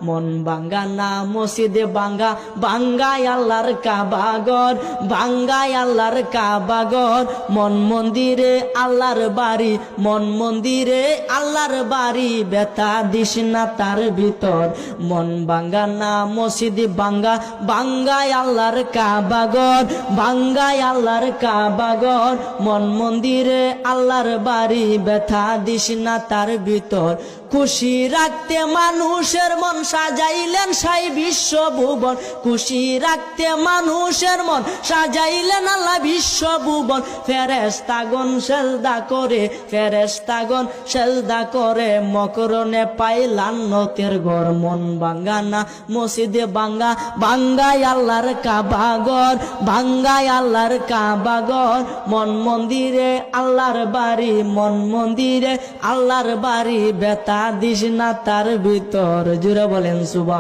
মন ভাঙ্গা না মসজিদে ভাঙ্গা, ভাঙ্গায় আল্লাহর কাবাগর, ভাঙ্গায় আল্লাহর কাবাগর। মন মন্দিরে আল্লাহর বাড়ি, মন মন্দিরে আল্লাহর বাড়ি, ব্যথা দিস না তার ভিতর। মন ভাঙ্গা না মসজিদে ভাঙ্গা, ভাঙ্গায় আল্লাহর কাবাগর, ভাঙ্গায় আল্লাহর কাবাগর। মন মন্দিরে আল্লাহর বাড়ি, ব্যথা দিস না তার ভিতর। খুশি রাখতে মানুষের মন সাজাইলেন সাই বিশ্বভুবন, খুশি রাখতে মানুষের মন সাজাইলেন আল্লাহ বিশ্বভুবন। ফেরেশতাগণ সেজদা করে, ফেরেশতাগণ সেজদা করে, মকরণে পাইলাম নতের ঘর। মন ভাঙ্গা না মসজিদে ভাঙ্গা, ভাঙ্গায় আল্লাহর কাবাগর, ভাঙ্গায় আল্লাহর কাবাগর। মন মন্দিরে আল্লাহর বাড়ি, মন মন্দিরে আল্লাহর বাড়ি, ব্যথা দিস না তার ভিতর। জুড়ে বলেন সুবহান।